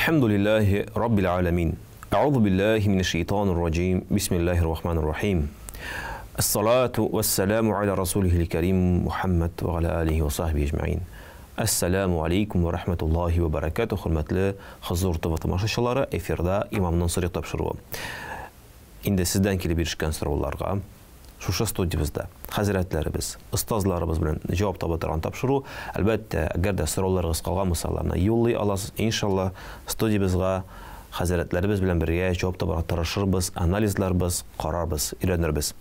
الحمد لله رب العالمين. أعوذ بالله من الشيطان الرجيم. بسم الله الرحمن الرحيم. الصلاة والسلام على رسوله الكريم محمد وعلى آله وصحبه أجمعين. Assalamu alaikum wa rahmatullahi wa barakatuh. Hürmetli Hazur TV tamaşaçıları, efirde imamның sırrı tapşırığı. İndi sizden kelip erişken sorularga şuşa studiyamızda hazretlerimiz, ustazlarımız bilen cevap tabatıran tapşırığı. Elbette eğer de sorularınız kalgan misallarına yollay alasız. İnşallah studiyamızga hazretlerimiz bilen birge cevap tabatıran tarışırız, analizlarımız, kararımız, öğrenirimiz.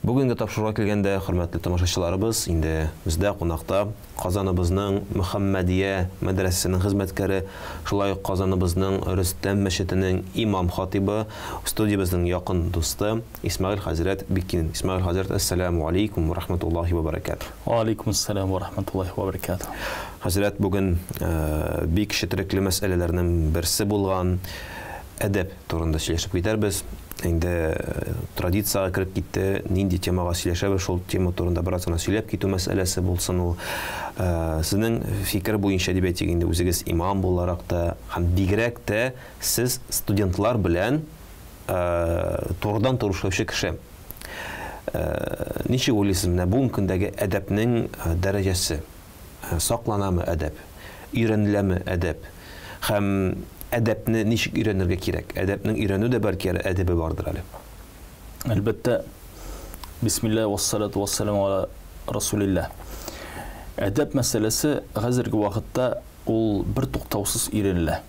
Bugünkü tapşırığa kelgende hürmetli tamaşaçılarımız, indi bizde qonaqta Qazanımızның Muhammadiye medresesinin hizmetkari, şulay Qazanımızның Rüstem meşitinin imam hatibi, studiyamızның yakın dostu İsmail Hazret Bikin. İsmail Hazret, Assalamu alaikum ve rahmetullahi ve berekatuh. Wa alaikumussalam ve rahmetullahi ve berekatuh. Hazret, bugün bir kişilikli meselelerinin birisi bulgan edep turunda söyleşip giderbiz. Indi traditsiyaga kirib gitti, nindi temaga сөйләшәбез, шул тема турында бераз гына сөйләп китү мәсьәләсе булсын ул. Сезнең фикер буенча дип әйтик, инде үзегез имам буларак та һәм бигрәк тә сез студентлар белән турыдан турышлаучы кеше. Ничек уйлыйсыз, менә бүгенге көндәге әдәпнең дәрәҗәсе? Сакланамы әдәп? Өйрәнеләме әдәп? Һәм әдәпне ничек өйрәнергә кирәк? Әдәпнең өйрәнү дә бәлки әдәбе бардыр әле. Әлбәттә, бисмилlah ва салату ва саламу аля расулилlah. Әдәп мәсьәләсе хәзерге вакытта ул бер туктаусыз өйрәнелә.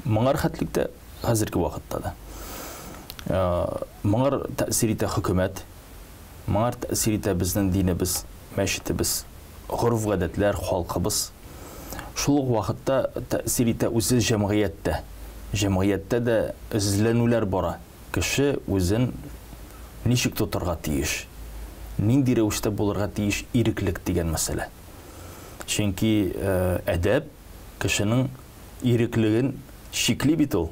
Моңар хәтлектә хәзерге вакытта да. Моңар тәэсир итә хөкүмәт, моңар тәэсир итә безнең динебез, мәчетебез, горф-гадәтләр, халкыбыз. Шул вакытта тәэсир итә үзе җәмгыятьтә. Җәмгыятьтә дә эзләнүләр бара. Кеше үзен ничек тотарга тиеш, нинди рәвештә булырга тиеш иреклек дигән мәсьәлә. Чөнки әдәп кешенең иреклеген шикли бит ул.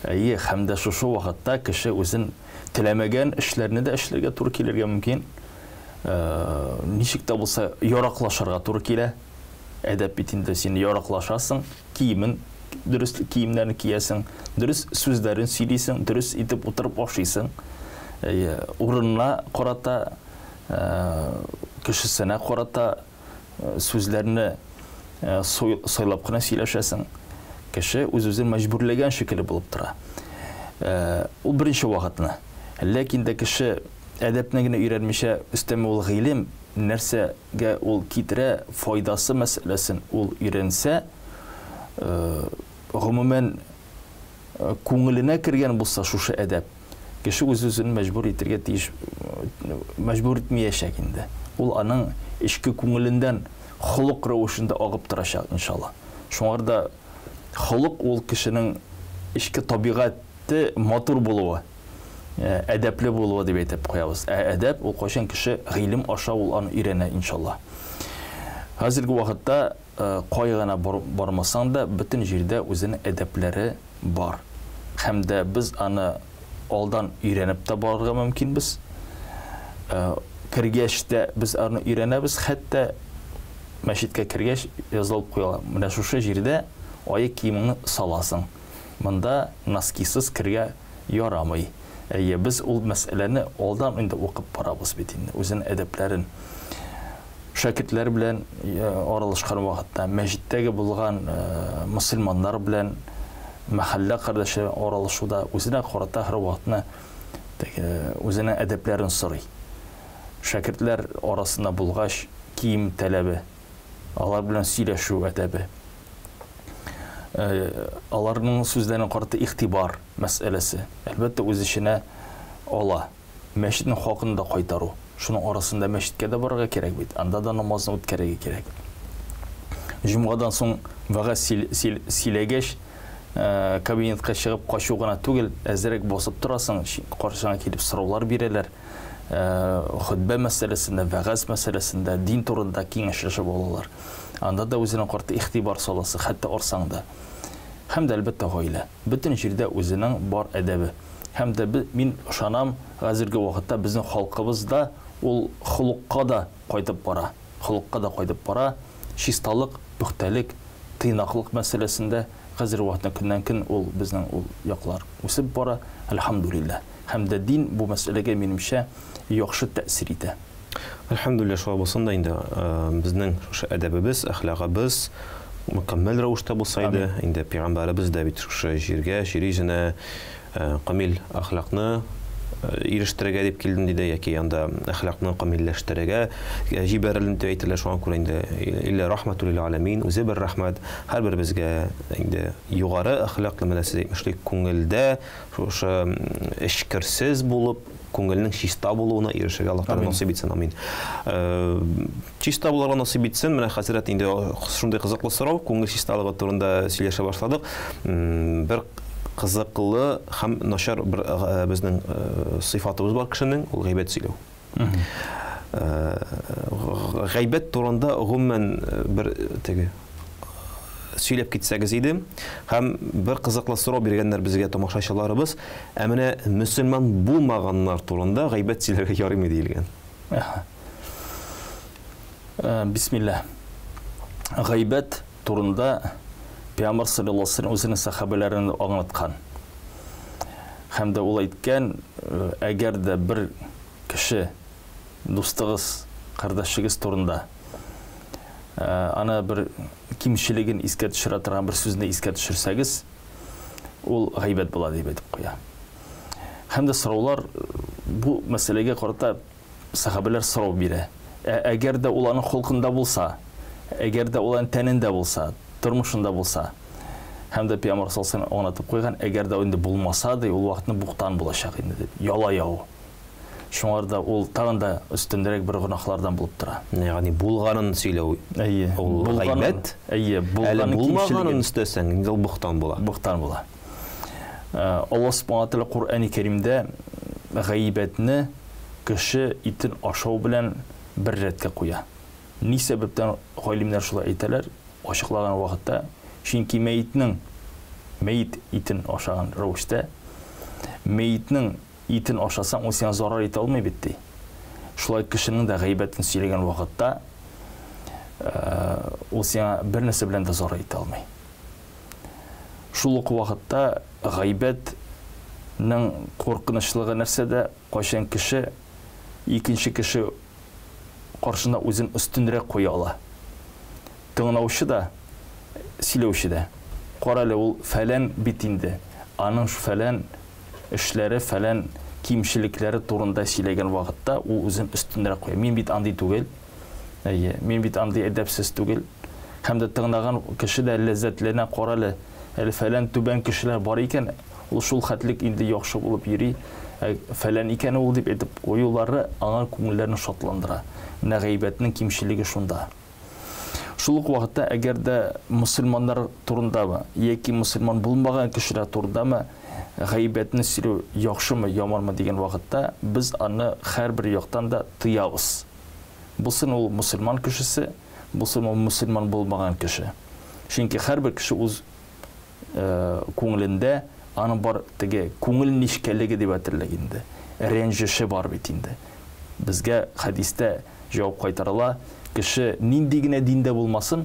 Һәм дә шушы вакытта кеше үзен теләмәгән эшләрне дә эшләргә туры килергә мөмкин. Ничек тә булса яраклашырга туры килә. Әдәп бит инде син яраклашасың, киемен, дөрес киемнәрне киясың, дөрес сүзләрен сөйлисең, дөрес итеп утырып ашыйсың. Урынына карата, кешесенә карата сүзләрне сайлап кына сөйләшәсең. Кеше үз-үзен мәҗбүрләгән шикелле булып тора. Ул беренче вакытны. Ләкин дә кеше әдәпне генә өйрәнмичә, өстәмә ул гыйлем нәрсәгә ул китерә, файдасы мәсьәләсен ул өйрәнсә, гомумән күңеленә кергән булса шушы әдәп, кеше үз-үзен мәҗбүр итәргә тиеш, мәҗбүр итмәячәк инде. Ул аның ичке күңелендән холык рәвешендә агып торачак иншалла. Шуңарда холык ул кешенең ичке табигате матур булуы, әдәпле булуы дип әйтеп куябыз. Әдәп ул кайчан кеше гыйлем аша ул аны өйрәнә иншалла. Хәзерге вакытта кай гына бармасаң да бөтен җирдә үзенең әдәпләре бар. Һәм дә без аны алдан өйрәнеп тә барырга мөмкинбез. Кергәч тә без аны өйрәнәбез, хәтта мәчеткә кергәч язылып куела. Менә шушы җирдә аяк киемеңне саласың. Монда носкисыз кергә ярамый. Biz ул мәсьәләне алдан инде укып барабыз бит инде. Үзенең әдәпләрен шәкертләр белән аралашкан вакытта, мәчеттәге булган мөселманнар белән мәхәллә кардәше аралашуда үзенә карата һәр вакытны үзенең әдәпләрен сорый. Шәкертләр арасында булгач кием талабы, алар белән сөйләшү әдәбе, аларның сүзләренә карата игътибар мәсьәләсе. Әлбәттә үз эшенә ала. Мәчетнең хакын да кайтару. Шуның арасында мәчеткә дә барырга кирәк бит. Анда да намазны үткәрергә кирәк. Җомгадан соң вагаз сөйләгәч, кабинетка чыгып качу гына түгел, әзрәк басып торасың, каршыңа килеп сораулар бирәләр. Хутбә мәсьәләсендә, вагаз мәсьәләсендә, дин турында киңәшләшеп алалар. Анда да үзенең карты игътибар саласы, хәтта арсаңда. Һәм дә әлбәттә гаилә. Бөтен җирдә үзенең бар әдәбе. Һәм дә мин ышанам, хәзерге вакытта безнең халкыбызда ул холыкка да кайтып бара. Холыкка да кайтып бара. Чисталык, пөхтәлек, тыйнаклык мәсьәләсендә қазір уақытта күннен күн ул безнең ул яклар үсеп бара, альхамдулилlah. Һәм дә дин бу мәсьәләгә минемчә яхшы тәэсир итә. Альхамдулилlah, шулай булсын да инде безнең шушы әдәбебез, әхлагыбыз мөкәммәл рәвештә булса иде, инде пәйгамбәребез дә бит шушы җиргә, җиризенә камил әхлакны ирештерергә дип килдем диде, яки анда әхлакны камилләштерергә җибәрелде дип әйтелә. Шуңа күрә инде илля рахматул лил аламин, үзе бер рәхмәт һәрберебезгә инде югары әхлаклы мәсьәлә эшлек күңелдә шушы эшкерсез булып, күңелнең чиста булуына ирешергә Аллаһ Тәгалә насыйп итсен, амин. Чиста булырга насыйп итсен. Менә хәзрәт инде шундый кызыклы сорау, күңел чисталыгы турында сөйләшә башладык. Бер кызыклы һәм начар бер безнең сыйфатыбыз бар кешенең, ул гыйбат сөйләү. Гыйбат турында гомумән бер теге сөйләп китсәгез иде, һәм бер кызыклы сорау биргәннәр безгә тамашачыларыбыз, ә менә мөселман булмаганнар турында гыйбат сөйләргә ярыймы диелгән. Бисмилlah. Гыйбат турында Пәйгамбәр саллаллаһу алейһи ва саллям үзенең сахабаларын аңлаткан. Һәм дә ул әйткән, әгәр дә бер кеше дустыгыз, кардашыгыз турында аны бер кимчилеген искә төшерә торган бер сүзне искә төшерсәгез, ул гыйбат була дип әйтеп куя. Һәм дә сораулар бу мәсьәләгә карата сахабалар сорау бирә. Әгәр дә ул аның холкында булса, әгәр дә ул аның тәнендә булса, тормышында булса, һәм дә Пәйгамбәр саллаллаһу алейһи ва саллям аңлатып куйган, әгәр дә инде булмаса да, ул вакытны буктан булачак инде дип, яла яу. Шуңарда ул тагын да өстенрәк бер гынахлардан булып тора. Ягъни булганын сөйләү. Әйе, ул гыйбат. Әйе, булганын өстәсәң, инде ул буктан була. Буктан була. Аллаһ Субханаһу ва Тааля Куръани Кәримдә гыйбатны кеше итен ашау белән бер рәткә куя. Ни сәбәптән галимнәр шулай әйтәләр? Ашыклаган вакытта, чөнки мәйит итен ашаган рәвештә, мәйтнең итен ашасаң, ул сиңа зарар итә алмый бит ди. Шулай кешенең дә гыйбатын сөйләгән вакытта, ул сиңа бер нәрсә белән дә зарар итә алмый. Шул ук вакытта гыйбатның куркынычлыгы нәрсәдә, кайчан кеше икенче кеше каршына үзен өстенрәк куя ала. Тыңлаучы да, сөйләүче дә. Карале, ул фәлән бит инде. Аның шу фәлән эшләре, фәлән кимчелекләре турында сөйләгән вакытта, ул үзен өстенрәк куя. Мин бит андый түгел. Әйе, мин бит андый әдәпсез түгел. Һәм дә тыңлаган кеше дә ләззәтләнә, карале, әле фәлән түбән кешеләр бар икән, ул шул хәтлек инде яхшы булып йөри. Фәлән икән ул дип әйтеп куюлары аңа күңелләрен шатландыра. Менә гыйбатның кимчелеге шунда. Шул ук вакытта, әгәр дә мусульманнар турындамы, яки мусульман булмаган кешеләр турындамы гыйбатны сөйләү яхшымы, яманмы дигән вакытта, без аны һәрбер яктан да тыябыз. Булсын ул мусульман кешесе, булсын ул мусульман булмаган кеше. Чөнки һәрбер кеше үз күңелендә аны бар теге күңел нишкәлеге дип әйтерлек инде. Рәнҗеше бар бит инде. Безгә хадистә җавап кайтарыла, кеше нинди генә диндә булмасын,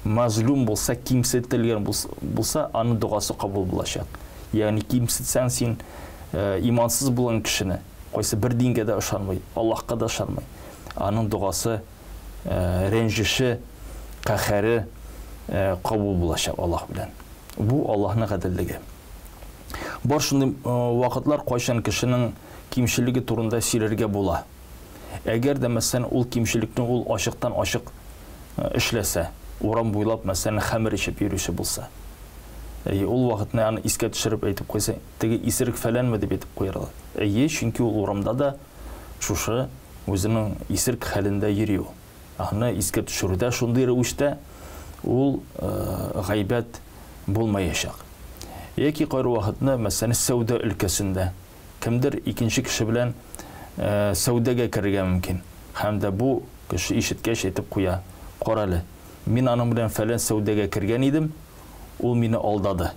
мазлум булса, кимсетелгән булса, аның дуасы кабул булачак. Ягъни кимсетсәң син имансыз булган кешене, кайсы бер дингә дә ышанмый, Аллаһка да ышанмый, аның дуасы, рәнҗеше, каһәре кабул булачак Аллаһ белән. Бу Аллаһның гаделлеге. Бар шундый вакытлар, кайчан кешенең кимчелеге турында сөйләргә була. Әгәр дә мәсәлән ул кимчелекне ул ачыктан ачык эшләсә, урам буйлап мәсәлән хәмер ичеп йөрүче булса, ул вакытны аны искә төшереп әйтеп куйса, теге исерек фәләнме дип әйтеп куярлар. Чөнки ул урамда да шушы үзенең исерек хәлендә йөри. Аны искә төшерүдә шундый рәвештә ул гыйбат булмаячак. Яки кайры вакытны мәсәлән сәүдә өлкәсендә кемдер икенче кеше белән сәүдәгә керергә мөмкин. Һәм дә бу кеше ишеткәч әйтеп куя, карале, мин аның белән фәлән сәүдәгә кергән идем, ул мине алдады.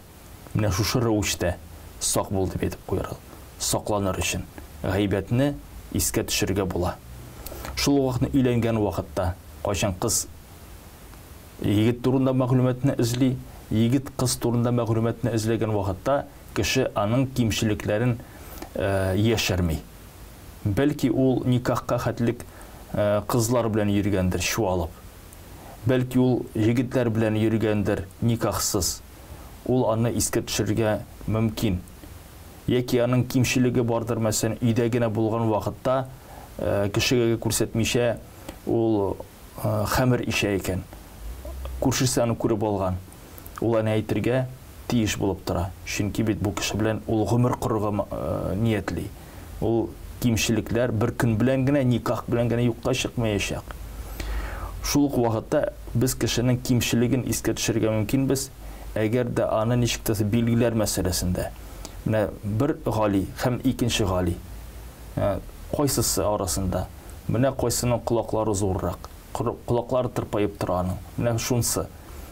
Менә шушы рәвештә сак бул дип әйтеп куяр. Сакланыр өчен гыйбатны искә төшерергә була. Шул вакытны өйләнгән вакытта, кайчан кыз егет турында мәгълүматны эзли, егет кыз турында мәгълүматны эзләгән вакытта кеше аның кимчелекләрен яшермей. Бәлки ул никахка хәтлек кызлар белән йөргәндер чуалып. Бәлки ул егетләр белән йөргәндер никахсыз. Ул аны искә төшерергә мөмкин. Яки аның кимчелеге бардыр, мәсәлән, өйдә генә булган вакытта кешегә күрсәтмичә ул хәмер ишә икән. Күршесе аны күреп алган. Ул аны әйтергә тиеш булып тора. Чөнки бит бу кеше белән ул гомер корырга ниятли. Ул кимчелекләр бер көн белән генә, никах белән генә юкка чыкмаячак. Шул ук вакытта без кешенең кимчелеген искә төшерергә мөмкинбез, әгәр дә аны ничек тә билгеләр мәсьәләсендә. Менә бер гали һәм икенче гали. Кайсысы арасында? Менә кайсының кулаклары зуррак, кулаклары тырпайып тора аның. Менә шунсы.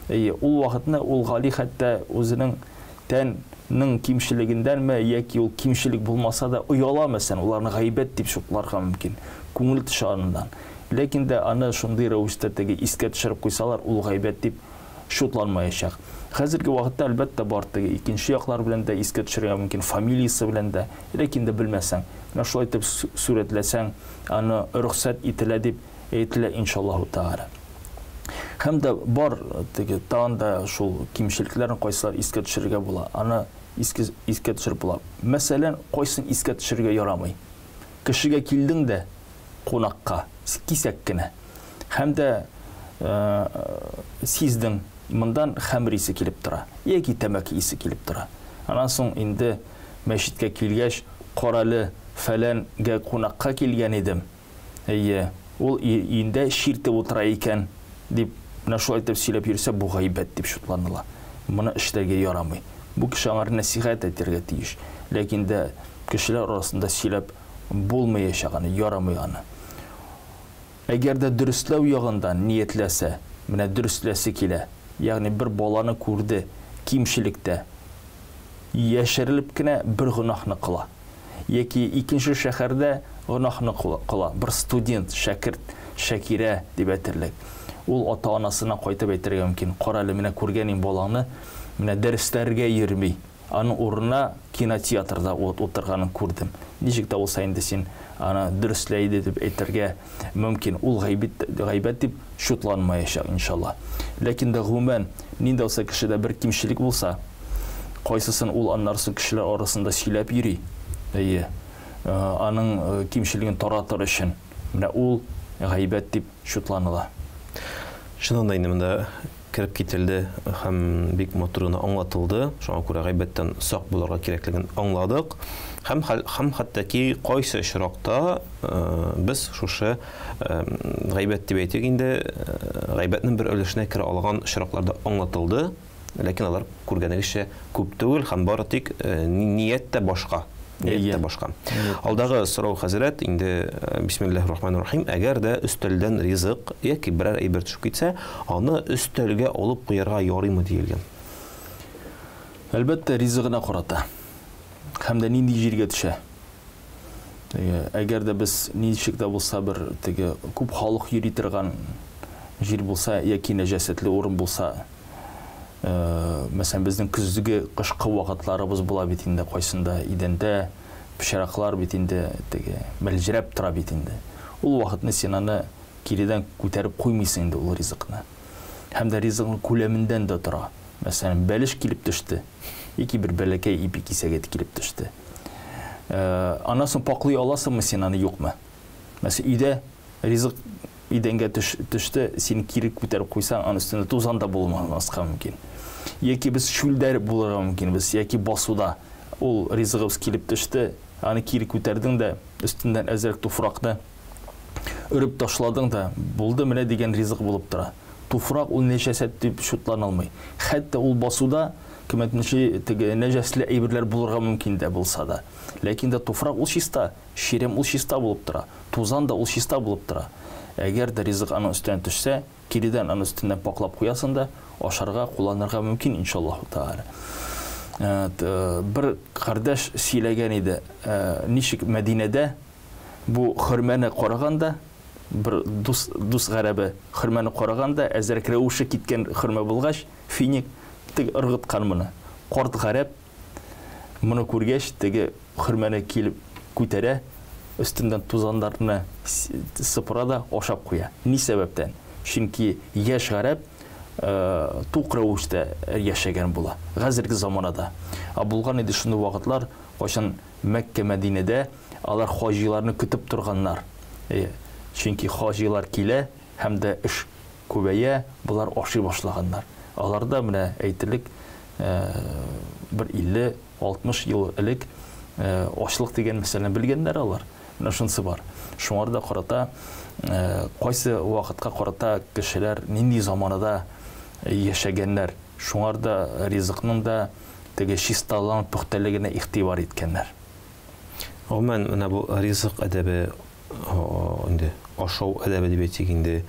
Ул вакытны ул гали хәтта үзенең тәннең кимчелегендәнме яки ул кимчелек булмаса да уяла, мәсәлән, уларны гайбәт дип шутларга мөмкин. Күңел тышанындан. Ләкин дә аны шундый рәвештә искә төшереп куйсалар, ул гайбәт дип шутланмаячак. Хәзерге вакытта әлбәттә бар икенче яклар белән дә искә төшерергә мөмкин, фамилиясе белән дә, ләкин дә белмәсәң, менә шулай итеп сүрәтләсәң, аны рөхсәт ителә дип әйтелә иншаллаһу тааля. Һәм дә бар тагын да шул кимчелекләрен кайсылар искә төшерергә була, аны искә төшереп була. Мәсәлән, кайсын искә төшерергә ярамый. Кешегә килдең дә кунакка, кисәк кенә. Һәм дә сиздең мондан хәмер исе килеп тора, яки тәмәке исе килеп тора. Аннан соң инде мәчеткә килгәч, каралы фәләнгә кунакка килгән идем. Ул инде ширтеп утыра икән дип, менә шулай итеп сөйләп йөрсә, бу гайбәт дип шутланыла. Моны эшләргә ярамый. Бу кеше аңар насихат итәргә тиеш. Ләкин дә кешеләр арасында сөйләп булмаячаганы, ярамый аны. Әгәр дә дөрестләү ягындан ниятләсә, менә дөрестләсе килә, ягъни бер баланы күрде кимчелектә, яшерилеп кенә бер гынахны кыла. Яки икенче шәһәрдә гынахны кыла. Бер студент, шәкерт, Шакира дип әйтерлек. Ул ата-анасына кайтып әйтергә мөмкин. Каралы, менә күргәнем баланы, менә дәресләргә йөрми. Аның урынына кинотеатрда утырганын күрдем. Ничек тә булса инде син аны дөрестләйде дип әйтергә мөмкин. Ул гайбәт дип шутланмаячак иншалла. Ләкин дә гомумән нинди булса кешедә бер кимчелек булса, кайсысын ул аннарсы кешеләр арасында сөйләп йөри. Аның кимчелеген таратыр өчен. Менә ул гайбәт дип шутланыла. Шуннан да инде монда кирип кителде һәм бик матурына аңлатылды. Шуңа күрә гайбәттән сак булырга кирәклеген аңладык. Һәм хәттәки кайсы очракта без шушы гайбәт дип әйтик инде, гайбәтнең бер өлешенә керә алган очракларда аңлатылды. Ләкин алар күргәнегезчә күп түгел һәм бары тик ният тә башка. Алдагы сорау хәзрәт инде бисмиллаһир-рахманир-рахим, әгәр дә өстәлдән ризык яки берәр әйбер төшеп китсә, аны өстәлгә алып куярга ярыймы диелгән. Әлбәттә ризыгына карата. Һәм дә нинди җиргә төшә. Әгәр дә без ничек дә булса бер күп халык йөри торган җир булса яки нәҗасәтле урын булса, мәсәлән, безнең көзге, кышкы вакытларыбыз була бит инде, кайсында идәндә пычраклар бит инде, мәлҗирәп тора бит инде. Ул вакытны син аны киридән күтәреп куймыйсың инде ул ризыкны. Һәм дә ризыкның күләмендән дә тора. Мәсәлән, бәлеш килеп төште, яки бер бәләкәй ипи кисәге килеп төште. Аннан соң паклый аласыңмы син аны, юкмы? Мәсәлән, өйдә ризык идәнгә төште, син кирик күтәреп куйсаң, аның өстендә тузан да булмаска мөмкин. Яки без шүлдәр булырга мөмкин, без яки басуда ул ризыгыбыз килеп төште, аны кирик күтәрдең дә, өстеннән әзрәк туфракны өреп ташладың да, булды менә дигән ризык булып тора. Туфрак ул нәҗасәт дип шутлана алмый. Хәтта ул басуда кемәтничә нәҗасле әйберләр булырга мөмкин дә булса да. Ләкин дә туфрак ул чиста, ширем ул чиста булып тора, тузан да ул чиста булып тора. Әгәр дә ризык аның өстенә төшсә, киридән аның өстеннән паклап куясың да, ашарга, кулланырга мөмкин иншаллаһу тааля. Бер кардәш сөйләгән иде, ничек Мәдинәдә бу хөрмәне караганда, бер дус гарәбе хөрмәне караганда, әзрәк рәвеше киткән хөрмә булгач, финик тек ыргыткан моны. Корт гарәп моны күргәч, теге хөрмәне килеп күтәрә, өстеннән тузаннарны сыпыра да ашап куя. Ни сәбәптән? Чөнки яшь гарәп тук рәвештә яшәгән була. Хәзерге заманада. Булган иде шундый вакытлар, кайчан Мәккә, Мәдинәдә алар хаҗиларны көтеп торганнар. Чөнки хаҗилар килә һәм дә эш күбәя, булар ашый башлаганнар. Аларда менә әйтерлек бер 50-60 ел элек ашлык дигән мәсьәләне белгәннәр алар. Менә шунысы бар. Шуңарда карата кайсы вакытка карата кешеләр нинди заманада яшәгәннәр. Шуңарда ризыкның да теге чисталыгын, пөхтәлегенә игътибар иткәннәр. Гомумән, менә бу ризык әдәбе, инде ашау әдәбе дип әйтсәк инде,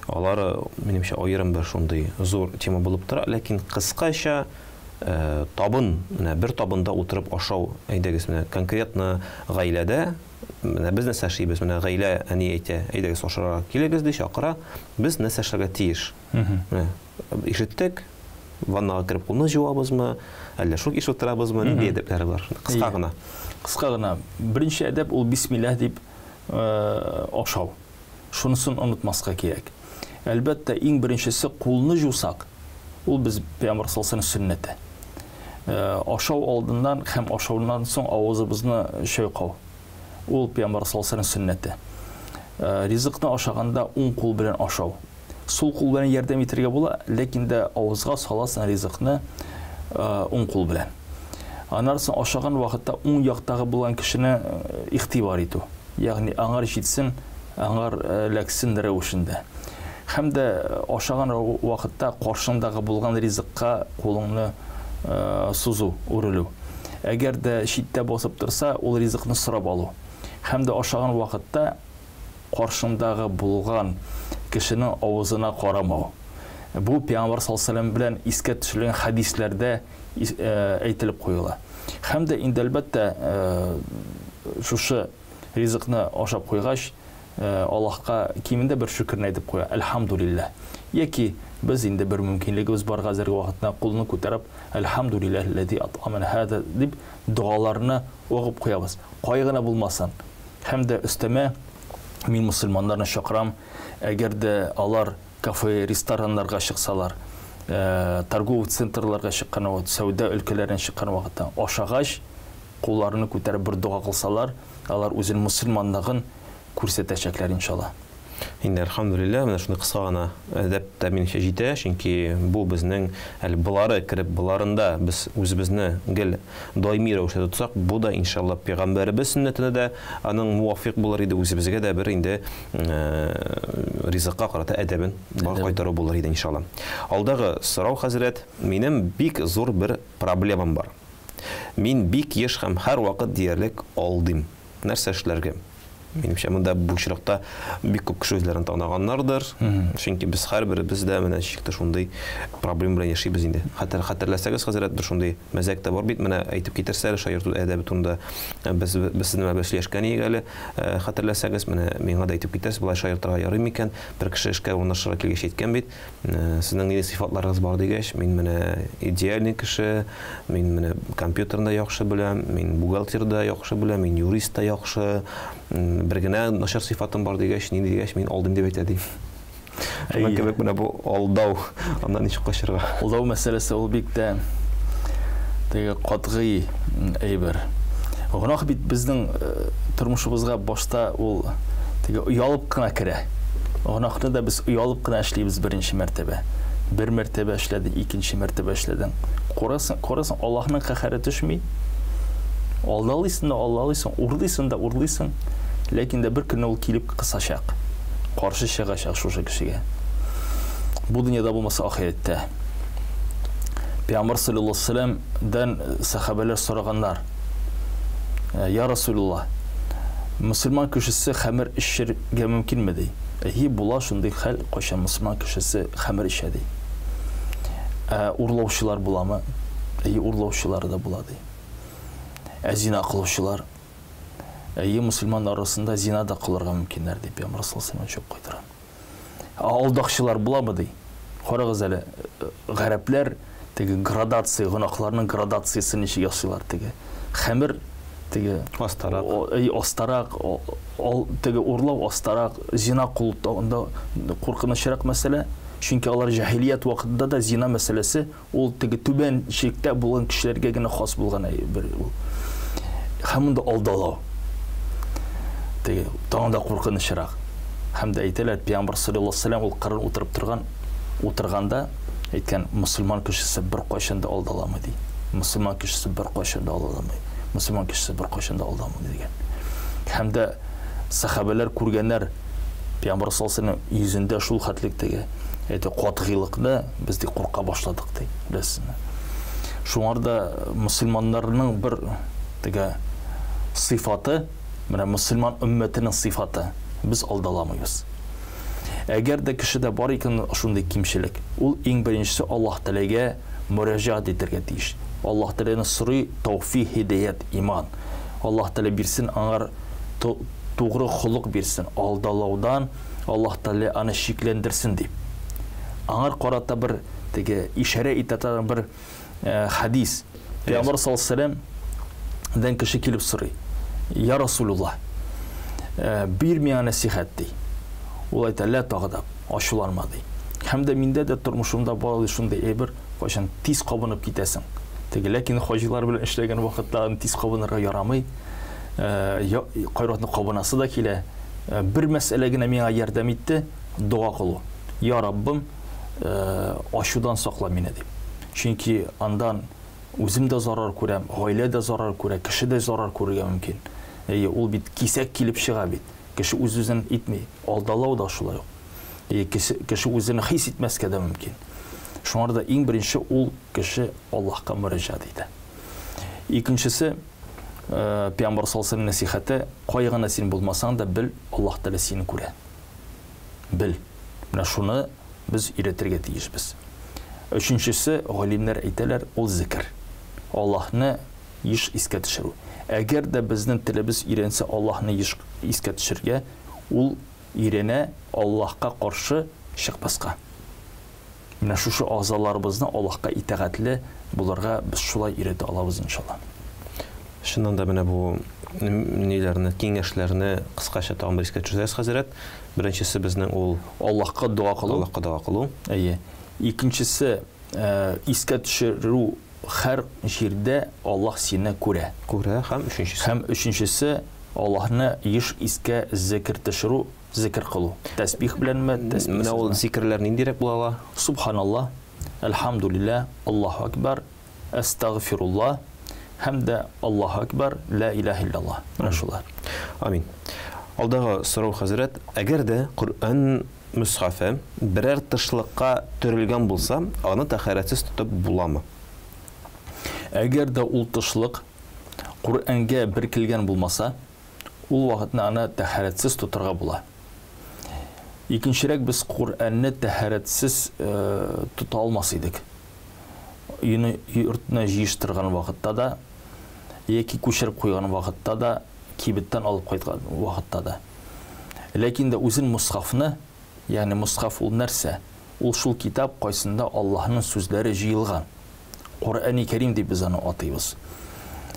алары минемчә аерым бер шундый зур тема булып тора, ләкин кыскача табын, менә бер табында утырып ашау, әйдәгез, менә конкретно гаиләдә, менә без нәрсә эшлибез, менә гаилә әни әйтә, әйдәгез ашарга килегез ди, чакыра, без нәрсә эшләргә тиеш. Менә ишеттек, ваннага кирип кулны җуабызмы, әллә шул иш утырабызмы, нинди әдәпләре бар? Кыска гына. Кыска гына. Беренче әдәп ул бисмиллаһ дип ашау. Шунысын онытмаска кирәк. Әлбәттә, иң беренчесе кулны жусак. Ул без Пәйгамбәр саллаллаһу сөннәте. Ашау алдыннан һәм ашаудан соң авызыбызны шойкау. Ул Пәйгамбәр саллаллаһу сөннәте. Ризыкны ашаганда уң кул белән ашау. Сул кул белән ярдәм итәргә була, ләкин дә авызга саласың ризыкны уң кул белән. Анарсын ашаган вакытта уң яктагы булган кешене игътибар итү. Ягъни аңар җитсен, аңар ләксен рәвешендә. Һәм дә ашаган вакытта каршындагы булган ризыкка кулыңны сузу, үрелү. Әгәр дә читтә басып торса, ул ризыкны сорап алу. Һәм дә ашаган вакытта каршындагы булган кешенең авызына карамау. Бу Пәйгамбәр саллаллаһу белән искә төшерелгән хадисләрдә әйтелеп куела. Һәм дә инде әлбәттә шушы ризыкны ашап куйгач, Аллаһка кимендә бер шөкерне әйтеп куя. Әлхәмдүлилләһ. Яки без инде бер мөмкинлегебез бар хәзерге вакытта кулны күтәреп, әлхәмдүлилләһ аллази ат'амана һәза дип дуаларны укып куябыз. Кайгына булмасын. Һәм дә өстәмә мин мусламаннарны чакырам, әгәр дә алар кафе, рестораннарга чыксалар, торговый центрларга чыккан вакыт, сауда өлкәләренә чыккан вакытта ашагач, кулларны күтәреп бер дуа кылсалар, алар үзенең мусламанлыгын күрсәтәчәкләр иншалла. Инде әлхәмдүлилләһ, менә шундый кыска гына әдәп тә минемчә җитә, чөнки бу безнең әле булары кирип, буларында без үзебезне гел даими рәвештә тотсак, бу да иншалла Пәйгамбәрбез сөннәтенә дә аның муафиq булыр иде, үзебезгә дә бер инде ризыкка карата әдәбен кайтару булыр иде иншалла. Алдагы сорау, хәзрәт, минем бик зур бер проблемам бар. Мин бик еш һәм һәр вакыт диярлек алдым. Нәрсә эшләргә? Минемчә, монда бу очракта бик күп кеше үзләрен таныганнардыр. Чөнки без һәрберебез дә менә шикте шундый проблема белән яшибез инде. Хәтерләсәгез, хәзрәт, бер шундый мәзәк тә бар бит. Менә әйтеп китерсә, шаир әдәбе турында без сезнең белән сөйләшкән идек әле. Хәтерләсәгез, менә миңа да әйтеп китерсез, булай шаиртырга ярый микән? Бер кеше эшкә урнашырга килгәч әйткән бит. Сезнең нинди сыйфатларыгыз бар дигәч, мин менә идеальный кеше, мин менә компьютерда яхшы беләм, мин бухгалтерда яхшы беләм, мин юристта яхшы. Бер генә начар сыйфатым бар дигәч, нинди дигәч, мин алдым дип әйтә ди. Шуңа кебек менә бу алдау, аннан ничек качырга? Алдау мәсьәләсе ул бик тә теге катгый әйбер. Гынах бит безнең тормышыбызга башта ул теге уялып кына керә. Гынахны да біз уялып кына эшлибез беренче мәртәбә. Бер мәртәбә эшләде, икенче мәртәбә эшләдең. Карасың, Аллаһның каһәре төшми. Алдалыйсың, урлыйсың, ләкин дә бер көнне ул килеп кысачак. Каршы чыгачак шушы кешегә. Бу дөньяда булмаса ахирәттә. Пәйгамбәр саллаллаһу алейһи ва саллямдан сахабалар сораганнар. Я Расулуллах, мусульман кешесе хәмер ишәргә мөмкинме ди? Була шундый хәл, кайчан мусульман кешесе хәмер ишә ди. Урлаучылар буламы? Урлаучылар да була ди. Зина кылучылар. Мусульман арасында зина да кылырга мөмкиннәр дип Пәйгамбәр саллаллаһу алейһи ва саллям кайтара. Алдакчылар буламы ди? Карагыз әле, гарәпләр теге градация, гынахларның градациясы ничек ясыйлар теге. Хәмер теге астарак, теге урлау астарак, зина кылуында куркынычрак мәсьәлә. Чөнки алар җаһилият вакытында да зина мәсьәләсе ул теге түбән шиктә булган кешеләргә генә хас булган бер ул. Һәм монда алдалау. Теге таңда куркынычрак. Һәм дә әйтәләр, Пәйгамбер саллаллаһу алейһи ва саллям ул кырын утырып утырганда әйткән, мусульман кешесе бер кайчан да алдаламый ди. Мусульман кешесе бер кайчан да алдаламый. Мусульман кешесе бер кайчан да алдаламый дигән. Һәм дә сахабалар күргәннәр Пәйгамбер саллаллаһу алейһи ва саллям йөзендә шул хәтлектәге катгыйлыкны без ди курка башладык ди. Беләсезме? Шуңарда мусульманнарның бер теге сыйфаты, менә мусульман уммәтенең сыйфаты, без алдаламыйбыз. Әгәр дә кешедә бар икән шундый кимчелек, ул иң беренчесе Аллаһ Тәгаләгә мөрәҗәгать итәргә тиеш. Аллаһ Тәгаләне сорый тауфик, һидаят, иман. Аллаһ Тәгалә бирсен аңар тугры холык бирсен, алдалаудан Аллаһ Тәгалә аны шикләндерсен дип. Аңар карата бер теге ишарә итә бер хадис. Пәйгамбер саллаллаһу алейһи ва саллям дан кеше килеп сорый: "Я Расулуллаһ, бир миңа насихат" ди. Ул әйтә: "Ла тагъдаб, ачуланма" ди. Һәм дә миндә дә тормышымда бар шундый әйбер, кайчан тиз кабынып китәсең. Теге ләкин хаҗилар белән эшләгән вакытта тиз кабынырга ярамый. Кайратны кабынасы да килә. Бер мәсьәлә генә миңа ярдәм итте, дуа кылу. "Я Раббым, ачудан сакла мине" дип. Чөнки андан үзем дә зарар күрәм, гаилә дә зарар күрә, кеше дә зарар күрергә мөмкин. Ул бит кисәк килеп чыга бит. Кеше үз-үзен итми, алдалау да шулай ук. Кеше үзен хис итмәскә дә мөмкин. Шуңарда иң беренче ул кеше Аллаһка мөрәҗәгать итә. Икенчесе, Пәйгамбер саллаллаһу алейһи ва саллям насихаты: "Кайгына син булмасаң да бил, Аллаһ Тәгалә сине күрә." Бил. Менә шуны без өйрәтергә тиешбез. Өченчесе, галимнәр әйтәләр, ул зикр. Аллаһны еш искә төшерү. Әгәр дә безнең телебез өйрәнсә Аллаһны еш искә төшергә, ул өйрәнә Аллаһка каршы чыкмаска. Менә шушы азаларыбызны Аллаһка итәгатьле булырга без шулай өйрәтә алабыз иншалла. Шуннан да менә бу ниләрне, киңәшләрне кыскача тагын бер искә төшерәбез, хәзрәт. Беренчесе безнең ул Аллаһка дуа кылу. Аллаһка дуа кылу. Әйе. Икенчесе, искә төшерү. Һәр җирдә Аллаһ сине күрә. Һәм өченчесе, Аллаһны еш искә зикр төшерү, зикр кылу. Тәсбих беләнме? Менә ул зикрләр ниндирәк була? Субханаллаһ, Әлхәмдүлилләһ, Аллаһу акбар, Астагфируллаһ, һәм дә Аллаһу акбар, Ла илаһа илляллаһ. Менә шулар. Амин. Алдагы сорау, хәзрәт, әгәр дә Коръән мусхафы берәр тышлыкка төрелгән булса, аны тәһарәтсез тотып буламы? Әгәр дә ул тышлык Коръәнгә беркелгән булмаса, ул вакытны аны тәһарәтсез тотырга була. Икенчерәк, без Коръәнне тәһарәтсез тота алмас идек. Йортны җыештырган вакытта да, яки күчереп куйган вакытта да, кибеттән алып кайткан вакытта да. Ләкин дә үзен мусхафны, ягъни мусхаф ул нәрсә? Ул шул китап кайсында Аллаһның сүзләре җыелган. Коръәни Кәрим дип без аны атыйбыз.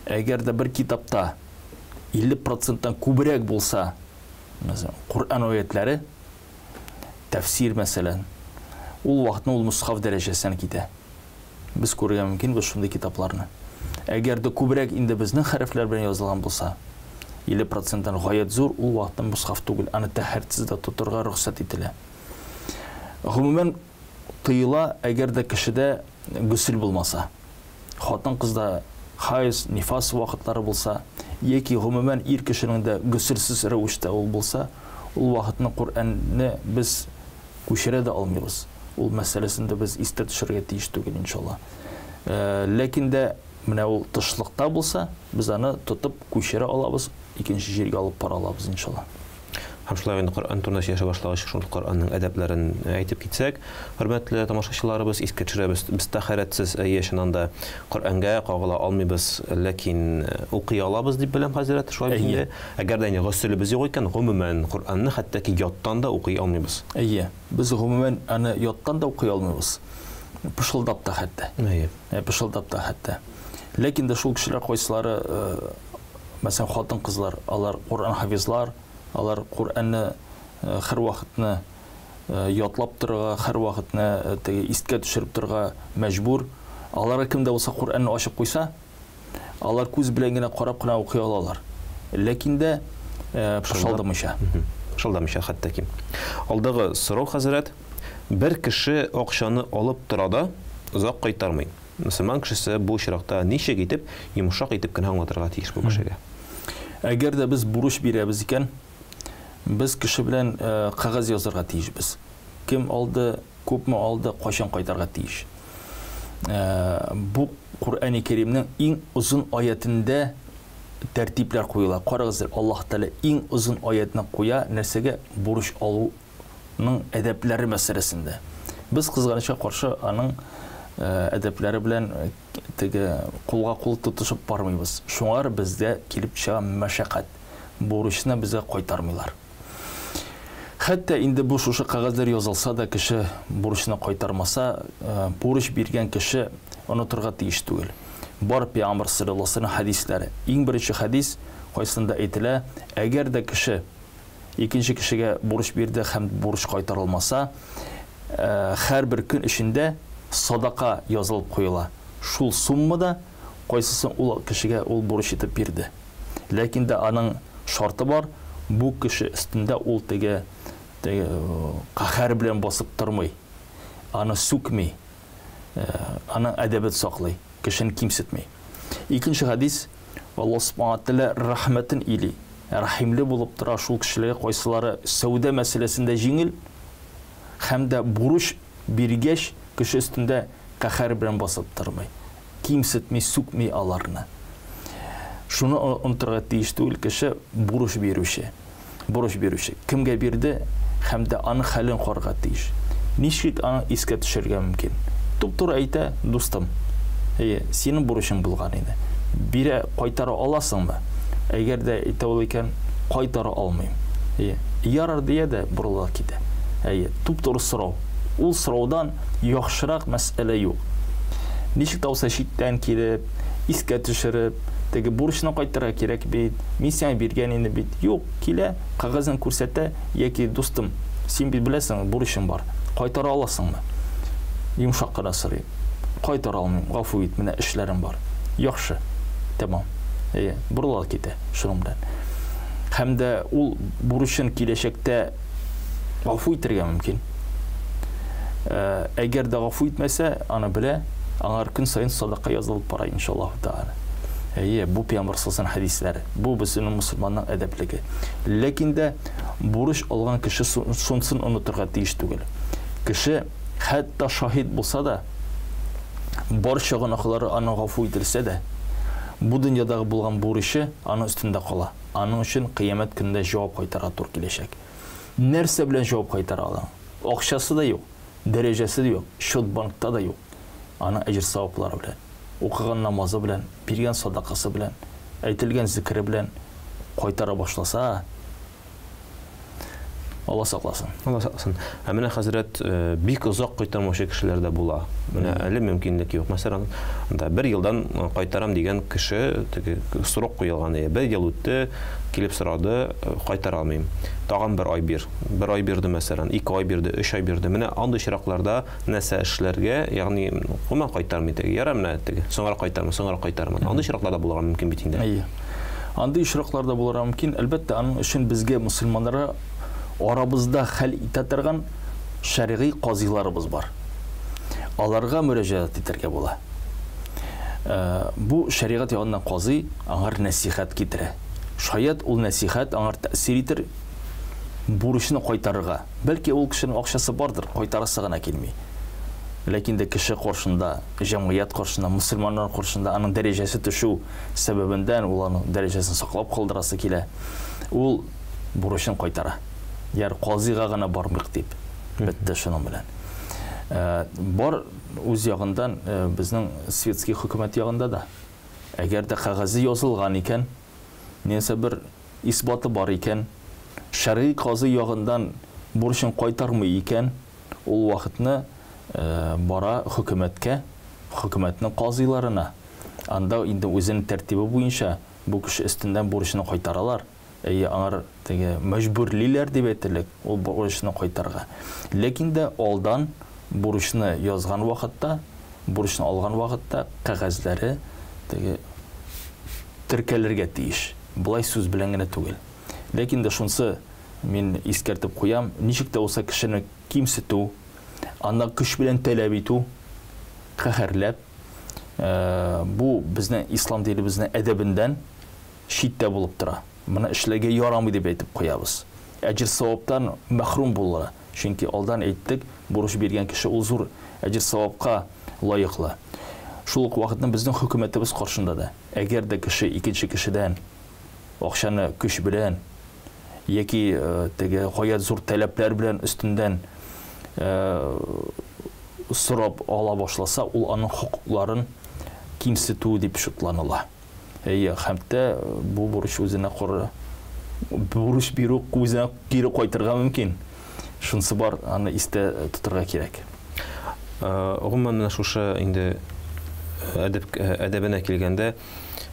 Әгәр дә бер китапта 50%-тан күбрәк булса, мәсәлән, Коръән аятләре, тәфсир мәсәлән, ул вакытны ул мусхаф дәрәҗәсенә китә. Без күрергә мөмкин бу шундый китапларны. Әгәр дә күбрәк инде безнең хәрефләр белән язылган булса, 50%-тан гаять зур, ул вакытта мусхаф түгел, аны тәһарәтсез дә тотырга рөхсәт ителә. Гомумән тыйыла, әгәр дә кешедә гүсел булмаса, хатын кызда хайз, нифас вакытлары булса, яки гомумән ир кешенең дә гүселсез рәвештә ул булса, ул вакытны Коръәнне без күчерә дә алмыйбыз. Ул мәсьәләсендә без истә төшерергә тиеш түгел иншалла. Ләкин дә менә ул тышлыкта булса, без аны тотып күчерә алабыз, икенче җиргә алып бара алабыз иншалла. Һәм шулай инде Коръән турында сөйләшә башлагач, шул Коръәннең әдәпләрен әйтеп китсәк, хөрмәтле тамашачыларыбыз, искә төшерәбез. Без тәһарәтсез яшеннән да Коръәнгә кагыла алмыйбыз, ләкин укый алабыз дип беләм, хәзрәт, шулай инде. Әгәр дә гысылыбыз юк икән, гомумән Коръәнне хәтта ки яттан да укый алмыйбыз. Әйе, без гомумән аны яттан да укый алмыйбыз. пышылдап та хәтта. Пышылдап та хәтта. Ләкин дә шул кешеләр кайсылары, мәсәлән, хатын-кызлар, алар Кур'ан хафизлар, алар Кур'анны һәр вакытны ятлап торырга, һәр вакытны искә төшереп торырга мәҗбүр. Аларга кемдә булса Кур'анны ачып куйса, алар күз белән генә карап кына укый алалар. Ләкин дә пышылдамыйча. Пышылдамыйча хәтта ки. Алдагы сорау хәзрәт, бер кеше акчаны алып тора да озак кайтармый. Мөселман кешесе бу очракта ничек итеп, йомшак итеп кенә аңлатырга тиеш бу кешегә? Әгәр дә без бурыч бирәбез икән, biz кеше белән кагаз язарга тиешбез. Кем алды, күпме алды, кайчан кайтарга тиеш. Бу Кур'ан-ы Кәримнең иң узын аятында тәртипләр куела. Карагыз, Аллаһ Тәала иң узын аятны куя, нәрсәгә бурыч алуның әдәпләре мәсьәләсендә. Без кызганычка каршы аның әдәпләре белән теге кулга-кул тотышып бармыйбыз. Шуңар бездә килеп чыга мәшәкать. Бурычны безгә кайтармыйлар. Хәтта инде бу шушы кагазлар язылса да, кеше бурычны кайтармаса, бурыч биргән кеше онытырга тиеш түгел. Бар Пәйгамбәр саллаллаһу алейһи ва саллям хадисләре. Иң беренче хадис кайсында әйтелә, әгәр дә кеше икенче кешегә бурыч бирде һәм бурыч кайтарылмаса, һәр бер көн эчендә садака язылып куела. Шул суммада кайсысын ул кешегә ул бурыч итеп бирде. Ләкин дә аның шарты бар, бу кеше өстендә ул теге каһәр белән басып тормый. Аны сүкми, аны әдәбет саклый, кешен кимсетмей. Икенче хадис, Аллаһ Субханаһу ва Тәала рәхмәтен или, рәхимле булып тора шул кешеләргә кайсылары сәүдә мәсьәләсендә җиңел, һәм дә бурыч биргәч кеше өстендә каһәр белән басып тормый, кимсетми, сүкми аларны. Шуны онытырга тиеш түгел кеше бурыч бирүче. Бурыч бирүче кемгә бирде һәм дә аны хәлен карарга тиеш. Ничек аны искә төшергә мөмкин? Туп-туры әйтә, дустым, синең бурычың булган иде. Бирә кайтара аласыңмы? Әгәр дә әйтә ул икән, кайтара алмыйм. Ярар дия дә бурыла китә. Туп-туры сорау. Ул сораудан яхшырак мәсьәлә юк. Ничек тауса читтән килеп, искә төшереп, теге бурычны кайтарга кирәк бит. Мин сиңа биргән инде бит. Юк, килә, кагазын күрсәтә, яки дустым, син бит беләсең, бурычың бар. Кайтара аласыңмы? Йомшак кына сорый. Кайтара алмыйм, гафу ит, менә эшләрем бар. Яхшы. Тамам. Бурыла китә шуның белән. Һәм дә ул бурычын киләчәктә гафу итәргә мөмкин. Әгәр дә гафу итмәсә, аны белә, аңар көн сайын садака язылып бара иншаллаһ тәала. Бу Пәйгамбәр саллаллаһу алейһи хәдисләре. Бу безнең мусульманның әдәплеге. Ләкин дә бурыч алган кеше шунсын онытырга тиеш түгел. Кеше хәтта шаһид булса да, барча гынаһлары аны гафу ителсә дә, бу дөньядагы булган бурычы аны өстендә кала. Аның өчен кыямәт көндә җавап кайтарга туры киләчәк. Нәрсә белән җавап кайтара алам? Акчасы да юк, дәрәҗәсе дә юк, счет банкта да юк. Аны әҗр саваплары белән, укыган намазы белән, биргән садакасы белән, әйтелгән зикре белән кайтара башласа, Алла сакласын. Алла сакласын. Менә хәзрәт бик озак кайтармаучы кешеләр дә була. Менә әле мөмкинлек юк. Мәсәлән, бер елдан кайтарам дигән кеше теге срок куелган иде. Бер ел үтте, килеп сорады, кайтара алмыйм. Тагын бер ай бир. Бер ай бирде мәсәлән, 2 ай бирде, 3 ай бирде. Менә андый чиракларда нәрсә эшләргә, ягъни кума кайтармый теге. Ярар менә теге. Соңра кайтармый. Андый чиракларда булырга мөмкин бит инде. Андый чиракларда булырга мөмкин. Әлбәттә, аның өчен безгә мусульманнарга арабызда хәл итә торган шәригый казиларыбыз бар. Аларга мөрәҗәгать итәргә була. Бу шәригать ягыннан казый аңар насихат китерә. Шаят ул насихат аңар тәэсир итер бурычны кайтарырга. Бәлки ул кешенең акчасы бардыр, кайтарасы гына килми. Ләкин дә кеше каршында, җәмгыять каршында, мусульманнар каршында аның дәрәҗәсе төшү сәбәбеннән ул аның дәрәҗәсен саклап калдырасы килә. Ул бурычын кайтара. Яр казыйга гына бармыйк дип бетте шуның белән. Бар үз ягындан безнең светский хөкүмәт ягында да әгәр дә кагази язылган икән, нәрсә бер исбаты бар икән, шәргый казый ягындан бурычын кайтармый икән, ул вакытны бара хөкүмәткә, хөкүмәтнең казыйларына. Анда инде үзенең тәртибе буенча бу кеше өстеннән бурычны кайтаралар. Аңар теге мәҗбүрлиләр дип әйтелек, ул бурычны кайтарга. Ләкин дә алдан бурычны язган вакытта, бурычны алган вакытта кагазьләре теге теркәлергә тиеш. Булай сүз белән генә түгел. Ләкин дә шунсы мин искәртеп куям, ничек тә булса кешене кимсетү, анда көч белән таләп итү, каһәрләп, бу безнең ислам динебезнең әдәбендән читтә булып тора. Моны эшләргә ярамый дип әйтеп куябыз. Әҗр-саваптан мәхрүм булыр. Чөнки алдан әйттек, бурыч биргән кеше ул зур әҗр-савапка лаеклы. Шул ук вакытта безнең хөкүмәтебез каршында да, әгәр дә кеше икенче кешедән акчаны көч белән яки теге гаять зур таләпләр белән үстендән сорап ала башласа, ул аның хукукларын кимсетү дип шутланыла. Хәмтә бу бурыч үзенә коры бурыч бирү үзенә кире кайтырга мөмкин. Шунсы бар, аны истә тотырга кирәк. Гомумән шушы инде әдәбенә килгәндә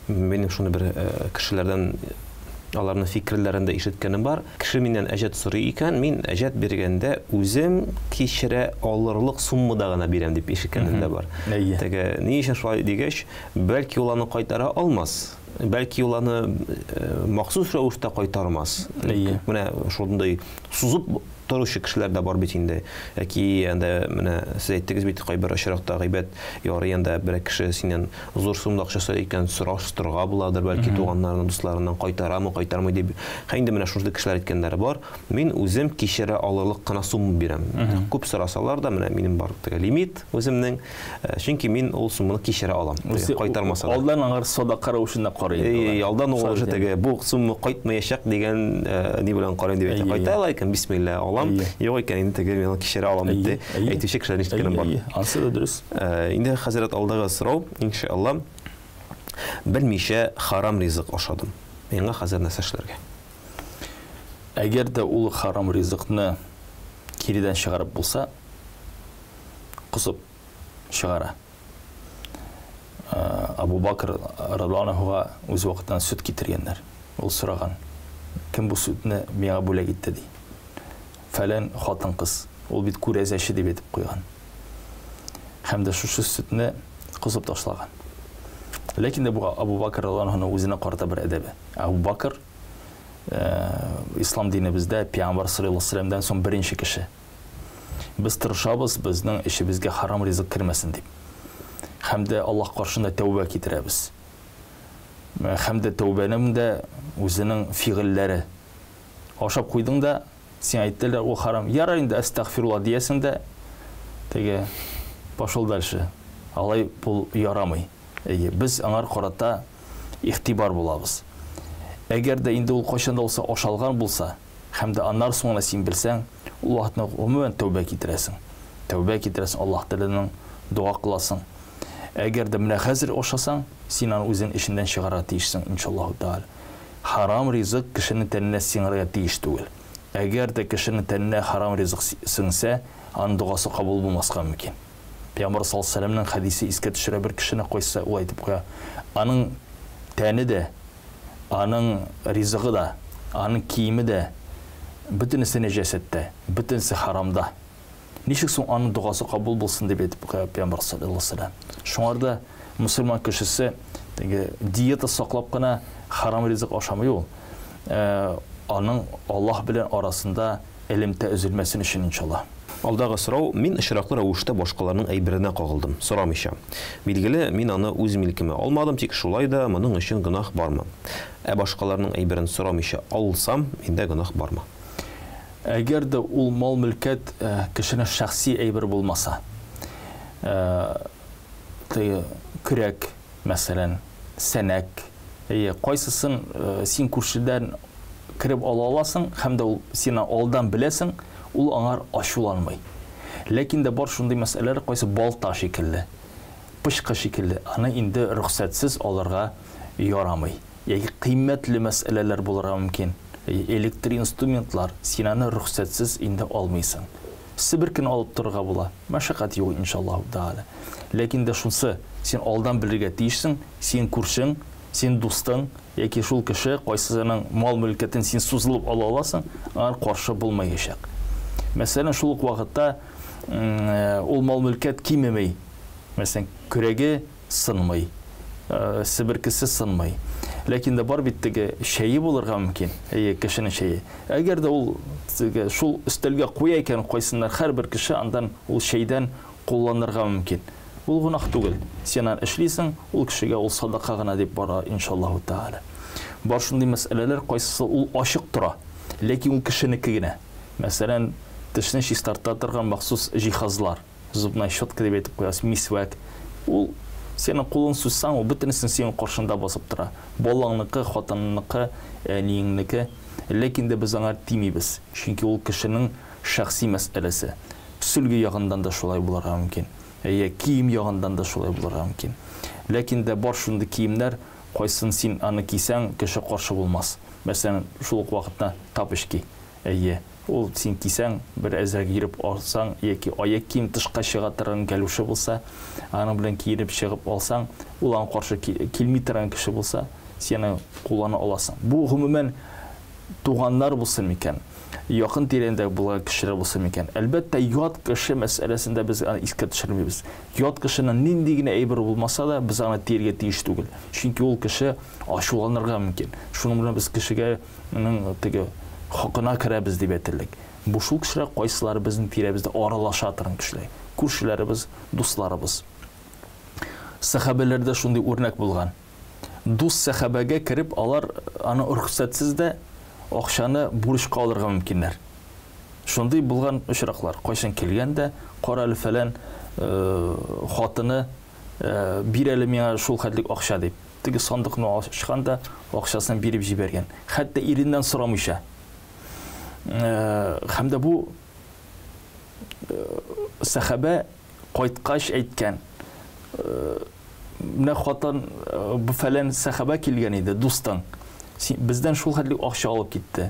минем шуны бер кешеләрдән аларның фикерләрен дә ишеткәнем бар. Кеше миннән әҗәт сорый икән, мин әҗәт биргәндә үзем кичерә алырлык суммада гына бирәм дип ишеткәнем дә бар. Теге ни өчен шулай дигәч, бәлки ул аны кайтара алмас. Бәлки ул аны махсус рәвештә кайтармас. Менә шундый сузып торучы кешеләр дә бар бит инде. Яки анда менә сез әйттегез бит, кайбер очракта гыйбат ярый, анда бер кеше синнән зур сумма акча сорый икән, сораштырырга буладыр, бәлки туганнарының, дусларының кайтарамы, кайтармый дип. Инде менә шундый кешеләр әйткәннәре бар. Мин үзем кичерә алырлык кына сумма бирәм. Күп сорасалар да, менә минем бар теге лимит үземнең. Чөнки мин ул сумманы кичерә алам. Кайтармаса. Алдан аңар садака рәвешендә карый. Алдан ул уже теге бу сумма кайтмаячак дигән ни белән карый дип әйтә. Кайталар икән, бисмилла. Юк икән, инде теге мен кичерә алам дип әйтүче кешеләр ишеткәнем бар. Ансы да дөрес. Инде хәзрәт алдагы сорау, иншалла, белмичә харам ризык ашадым. Миңа хәзер нәрсә эшләргә? Әгәр дә ул харам ризыкны киридән чыгарып булса, кысып чыгара. Абу Бакр радиллаһу үз вакытында сөт китергәннәр. Ул сораган: "Кем бу сөтне миңа бүләк итте?" ди. Фәлән хатын-кыз. Ул бит күрәзәче дип әйтеп куйган. Һәм дә шушы сөтне кысып ташлаган. Ләкин дә бу Абу Бакр радиллаһу үзенә карата бер әдәбе. Абу Бакр ислам динебездә Пәйгамбәр саллаллаһу алейһи ва саллямдан соң беренче кеше. Без тырышабыз, безнең эшебезгә харам ризык кирмәсен дип. Һәм дә Аллаһ каршында тәүбә китерәбез. Һәм дә тәүбәнең дә үзенең фигыльләре. Ашап куйдың да, син әйттеләр, ул харам. Ярар инде астагфирулла диясең дә, теге пошел дальше. Алай бул ярамый. Без аңар карата ихтибар булабыз. Әгәр дә инде ул кайчанда булса ашалган булса, һәм дә аннан соң син белсәң, Аллаһны гомумән тәүбә китерәсең. Тәүбә китерәсең, Аллаһ Тәгаләнең дуа кыласың. Әгәр дә менә хәзер ашасаң, син аны үзең эшеннән чыгарга тиешсең, иншаллаһу тәала. Харам ризык кешенең тәненә сиңәргә тиеш түгел. Әгәр дә кешенең тәненә харам ризык сеңсә, аның дуасы кабул булмаска мөмкин. Пәйгамбәр саллаллаһу алейһи ва саллямның хадисе искә төшерә, бер кешене кайса ул әйтеп куя: "Аның тәне дә, аның ризыгы да, аның киеме дә бөтенесе нәҗәсәттә, бөтенесе харамда. Ничек соң аның дуасы кабул булсын?" дип әйтеп куя Пәйгамбәр саллаллаһу алейһи ва саллям. Шуңарда мусульман кешесе теге диета саклап кына харам ризык ашамый ул. Аның Аллаһ белән арасында элемтә өзелмәсен өчен иншаллаһ. Алдагы сорау: мин ишраклы рәвештә башкаларның әйберенә кагылдым, сорамыйча. Билгеле, мин аны үз милкемә алмадым, тик шулай да моның өчен гынах бармы? Башкаларның әйберен сорамыйча алсам, миндә гынах бармы? Әгәр дә ул мал-мөлкәт кешенең шәхси әйбер булмаса, көрәк, мәсәлән, сәнәк, кайсысын син күршедән киреп ала аласың, һәм дә ул син алдан беләсең, ул аңар ачуланмый. Ләкин дә бар шундый мәсьәләләр, кайсы балта шикелле, пышкы шикелле, аны инде рөхсәтсез алырга ярамый. Яки кыйммәтле мәсьәләләр булырга мөмкин. Электр инструментлар, син аны рөхсәтсез инде алмыйсың. бір күн алып тұрға бола. Мәшақат yok иншаллаху таала. Ләкин дә шунсы, сен алдан білірге тиешсің, сен күршің, сен достың, яки шул кеше кайсысының мал-мүлкетін сен сузылып ала аласың, аңар каршы булмай яшәк. Мәсәлән, шул ук вакытта ул мал-мүлкет кимемей. Мәсәлән, күрәге сынмай, себеркесе сынмай. Ләкин дә бар биттеге шәйе булырга мөмкин. Кешенең шәйе. Әгәр дә ул шул өстәлгә куя икән кайсыннар һәрбер кеше андан ул шәйдән кулланырга мөмкин. Ул гынах түгел. Сен эшлисең, ул кешегә ул садака гына дип бара иншаллаху таала. Бар шундый мәсьәләләр кайсысы ул ачык тора, ләкин ул кешенеке генә. Мәсәлән, тешне чистарта торган махсус җиһазлар, зубная щетка дип әйтеп куясыз, мисвак. Ул сенең кулың сузсаң, ул бөтенесен синең каршында басып тора. Балаңныкы, хатынныкы, әниеңнеке, ләкин дә без аңа тимибез. Чөнки ул кешенең шәхси мәсьәләсе. Сүлге ягындан да шулай булырга мөмкин. Киім ягындан да шулай булырга мөмкин. Ләкин дә бар шундый киемнәр, кайсын син аны кисәң, кеше каршы булмас. Мәсәлән, шул ук вакытта тапышки. Ул син кисәң, бер әзрәк йөреп алсаң, яки аяк кием тышка чыга торган кәлүше булса, аны белән киенеп чыгып алсаң, ул аңа каршы килми торган кеше булса, сине куллана аласың. Бу гомумән туганнар булсын микән, якын тирәндә булган кешеләр булсын микән. Әлбәттә, ят кеше мәсьәләсендә без аны искә төшермибез. Ят кешенең нинди генә әйбер булмаса да, без аны тиргә тиеш түгел. Чөнки ул кеше ачуланырга мөмкин. Шуның белән біз кешегә теге хакына керәбез дип әйтерлек. Бу шул кешеләр кайсылары безнең тирәбездә аралаша торган кешеләр. Күршеләребез, дусларыбыз. Сахабаларда шундый үрнәк булган. Дус сахабага кирип, алар аны рөхсәтсез дә акчаны бурычка алырга мөмкиннәр. Шундый булган очраклар. Кайчан килгәндә, каралы фәлән хатыны бир әле миңа шул хәтлек акча дип. Теге сандыкны ачканда акчасын биреп җибәргән. Хәтта иреннән сорамыйча. Һәм дә бу сахаба кайткач әйткән. Менә хатын бу фәлән сахаба килгән иде, дустың. Бездән шул хәтлек акча алып китте.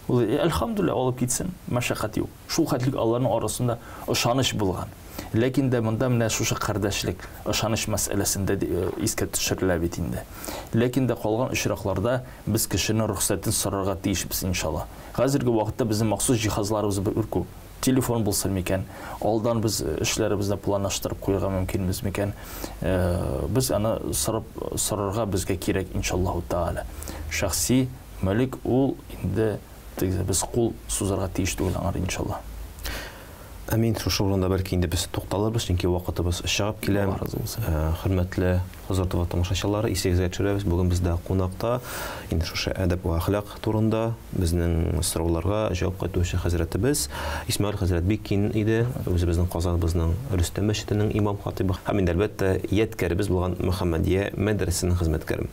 Ул әлхәмдүлилләh алып китсен, мәшәкать юк. Шул хәтлек аларның арасында ышаныч булган. Ләкин дә монда менә шушы кардәшлек, ышаныч мәсьәләсендә искә төшерелә бит инде. Ләкин дә калган очракларда без кешенең рөхсәтен сорарга тиешбез иншалла. Хәзерге вакытта безнең махсус җиһазларыбыз бер күп. Телефон булсын микән, алдан без эшләребезне планлаштырып куйга мөмкинбез микән? Без аны сорарга безгә кирәк иншаллаху таала. Шәхси мөлк ул инде без кул сузарга тиеш түгел аңар иншалла. Әмин, шушы урында бәлки инде без тукталырбыз, чөнки вакытыбыз чыгып килә. Хөрмәтле Хозур ТВ тамашачылары, исегезгә төшерәбез. Бүген бездә кунакта инде шушы әдәп ва әхлак турында безнең сорауларга җавап кайтучы хәзрәтебез Исмаил хәзрәт Бикин иде. Үзебезнең Казаныбызның Рөстәм мәчетенең имам хатибы һәм инде әлбәттә ядкәребез булган Мөхәммәдия мәдрәсәсенең хезмәткәре.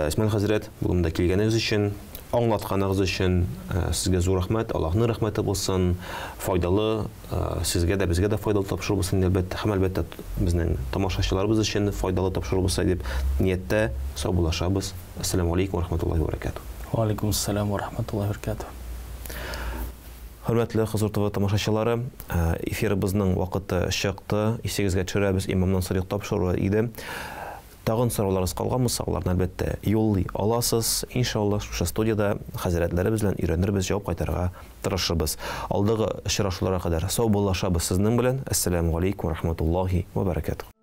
Исмаил хәзрәт, бүген дә килгәнегез өчен, аңлатканыгыз өчен сезгә зур рәхмәт. Аллаһның рәхмәте булсын. Файдалы сезгә дә, безгә дә файдалы тапшыру булсын, әлбәттә, һәм әлбәттә безнең тамашачыларыбыз өчен файдалы тапшыру булса дип ниятдә саубуллашабыз. Ассаламу алейкум ва рахматуллаһи ва баракатуһ. Ва алейкум ассалам ва рахматуллаһи ва баракатуһ. Хөрмәтле Хозур ТВ тамашачылары, эфирыбызның вакыты чыкты. Исегезгә төшерәбез, имамнан садыйк тапшыру иде. Тагын сорауларыгыз калганмы, аларны әлбәттә юллый аласыз. Иншалла шушы студияда хәзрәтләребез белән өйрәнербез, җавап кайтарырга тырышырбыз. Алдагы очрашуларга кадәр сау булашабыз сезнең белән. Ассаламу алейкум ва рахматуллаһи ва баракатуһ.